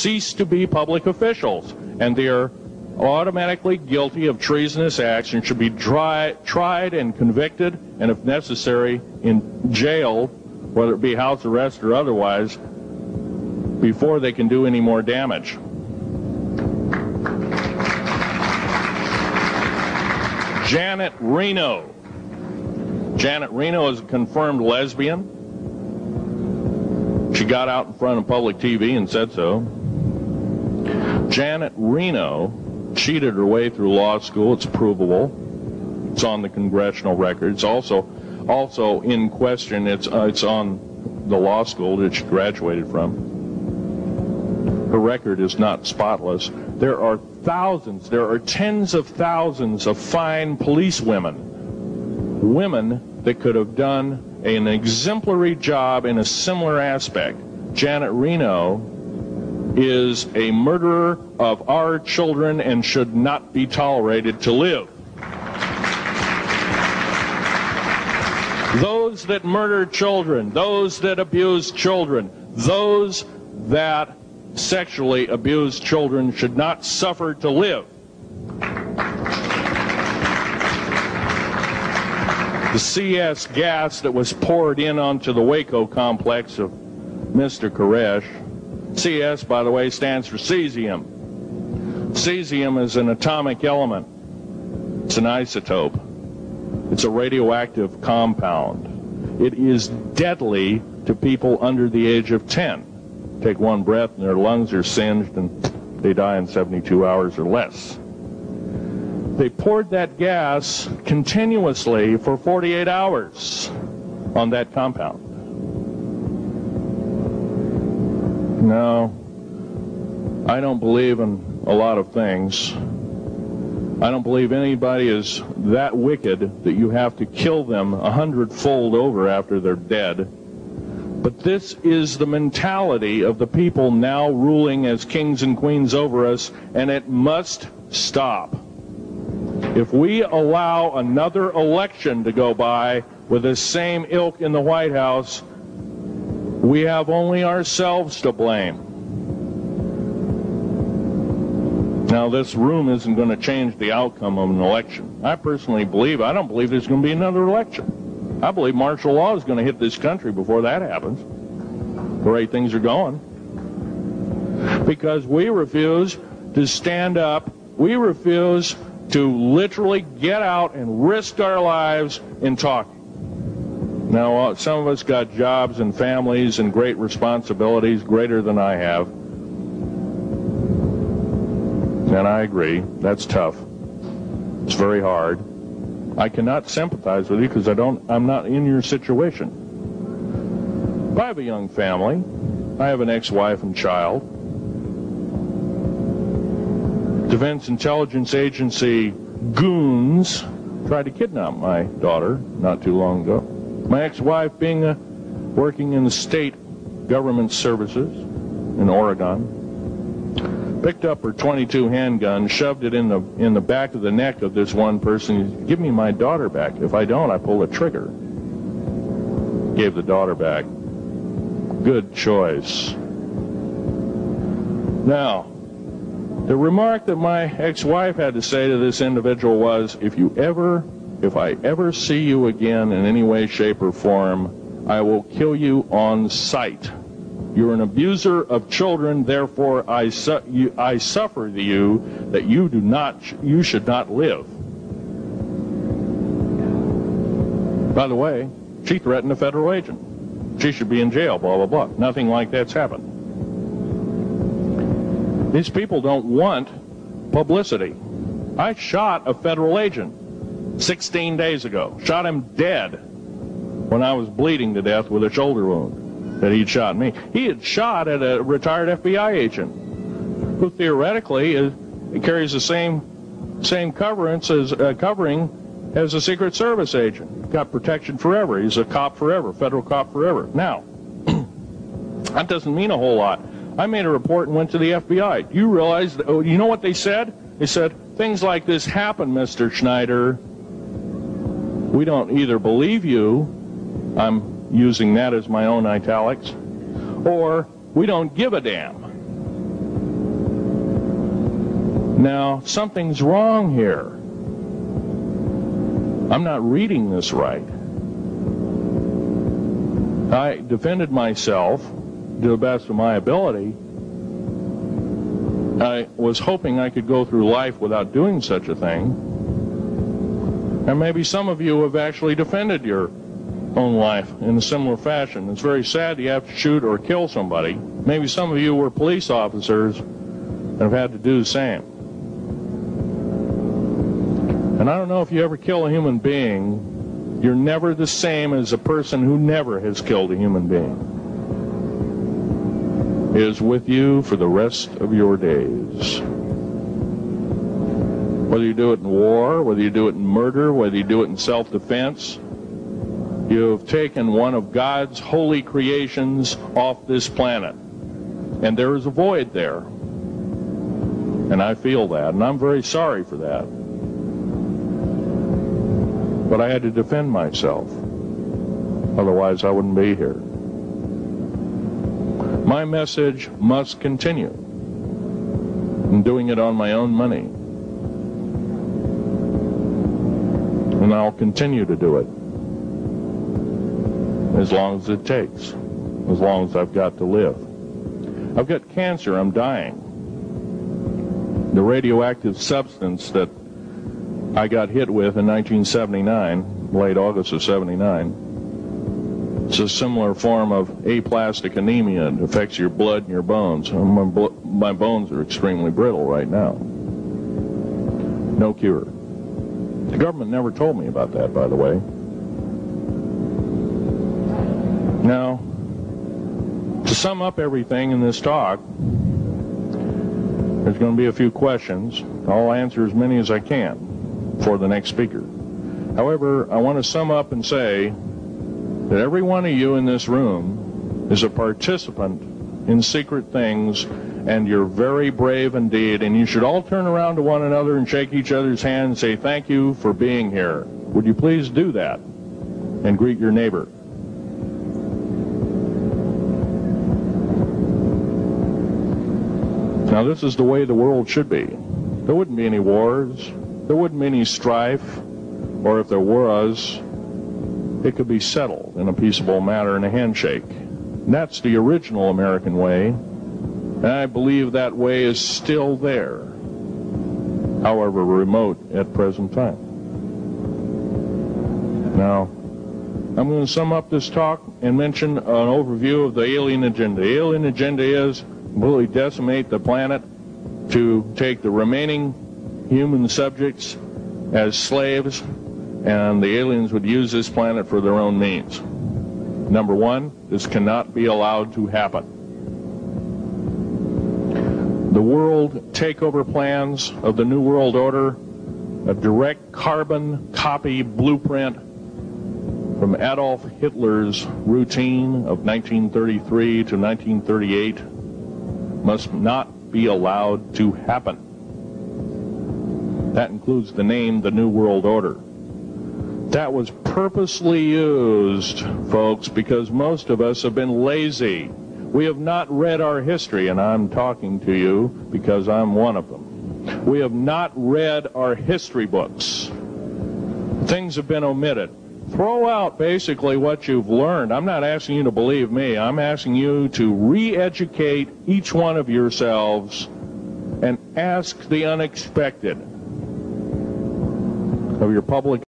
cease to be public officials, and they are automatically guilty of treasonous acts and should be tried and convicted, and if necessary, in jail, whether it be house arrest or otherwise, before they can do any more damage. Janet Reno. Janet Reno is a confirmed lesbian. She got out in front of public TV and said so. Janet Reno cheated her way through law school. It's provable. It's on the congressional record. It's also in question. It's on the law school that she graduated from. Her record is not spotless. There are thousands, there are tens of thousands of fine police women that could have done an exemplary job in a similar aspect. Janet Reno is a murderer of our children and should not be tolerated to live. Those that murder children, those that abuse children, those that sexually abused children should not suffer to live. The CS gas that was poured in onto the Waco complex of Mr. Koresh, CS, by the way, stands for cesium. Cesium is an atomic element. It's an isotope. It's a radioactive compound. It is deadly to people under the age of 10. Take one breath and their lungs are singed and they die in 72 hours or less. They poured that gas continuously for 48 hours on that compound. No, I don't believe in a lot of things. I don't believe anybody is that wicked that you have to kill them 100-fold over after they're dead. But this is the mentality of the people now ruling as kings and queens over us, and it must stop. If we allow another election to go by with the same ilk in the White House, we have only ourselves to blame. Now, this room isn't going to change the outcome of an election. I personally believe, I don't believe there's going to be another election. I believe martial law is going to hit this country before that happens, the way things are going. Because we refuse to stand up, we refuse to literally get out and risk our lives in talking. Now, some of us got jobs and families and great responsibilities, greater than I have. And I agree, that's tough. It's very hard. I cannot sympathize with you because I'm not in your situation. But I have a young family. I have an ex-wife and child. Defense Intelligence Agency goons tried to kidnap my daughter not too long ago. My ex-wife, working in the state government services in Oregon, picked up her .22 handgun, shoved it in the back of the neck of this one person. Give me my daughter back. If I don't, I pull the trigger. Gave the daughter back. Good choice. Now, the remark that my ex-wife had to say to this individual was, if I ever see you again in any way, shape, or form, I will kill you on sight. You're an abuser of children, therefore I suffer you that you should not live. By the way, she threatened a federal agent. She should be in jail, blah, blah, blah. Nothing like that's happened. These people don't want publicity. I shot a federal agent 16 days ago. Shot him dead when I was bleeding to death with a shoulder wound that he'd shot me. He had shot at a retired FBI agent who theoretically carries the same covering as a Secret Service agent. Got protection forever. He's a cop forever, federal cop forever. Now, that doesn't mean a whole lot. I made a report and went to the FBI. Do you realize, you know what they said? They said, things like this happen, Mr. Schneider. We don't either believe you, I'm using that as my own italics, or we don't give a damn. Now, something's wrong here. I'm not reading this right. I defended myself to the best of my ability. I was hoping I could go through life without doing such a thing. And maybe some of you have actually defended your own life in a similar fashion. It's very sad you have to shoot or kill somebody. Maybe some of you were police officers and have had to do the same. And I don't know if you ever kill a human being, you're never the same as a person who never has killed a human being. It is with you for the rest of your days. Whether you do it in war, whether you do it in murder, whether you do it in self-defense, you have taken one of God's holy creations off this planet. And there is a void there. And I feel that, and I'm very sorry for that. But I had to defend myself. Otherwise, I wouldn't be here. My message must continue. I'm doing it on my own money. And I'll continue to do it. As long as it takes. As long as I've got to live. I've got cancer. I'm dying. The radioactive substance that I got hit with in 1979, late August of 79, it's a similar form of aplastic anemia. It affects your blood and your bones. My bones are extremely brittle right now. No cure. The government never told me about that, by the way. Now, to sum up everything in this talk, there's going to be a few questions. I'll answer as many as I can for the next speaker. However, I want to sum up and say that every one of you in this room is a participant in secret things, and you're very brave indeed, and you should all turn around to one another and shake each other's hand and say thank you for being here. Would you please do that and greet your neighbor? Now, this is the way the world should be. There wouldn't be any wars. There wouldn't be any strife. Or if there was, it could be settled in a peaceable manner in a handshake. And that's the original American way. And I believe that way is still there, however remote at present time. Now, I'm going to sum up this talk and mention an overview of the alien agenda. The alien agenda is completely decimate the planet, to take the remaining human subjects as slaves, and the aliens would use this planet for their own means. Number one, this cannot be allowed to happen. The world takeover plans of the New World Order, a direct carbon copy blueprint from Adolf Hitler's routine of 1933 to 1938, must not be allowed to happen. That includes the name, the New World Order. That was purposely used, folks, because most of us have been lazy. We have not read our history, and I'm talking to you because I'm one of them. We have not read our history books. Things have been omitted. Throw out basically what you've learned. I'm not asking you to believe me. I'm asking you to re-educate each one of yourselves and ask the unexpected of your public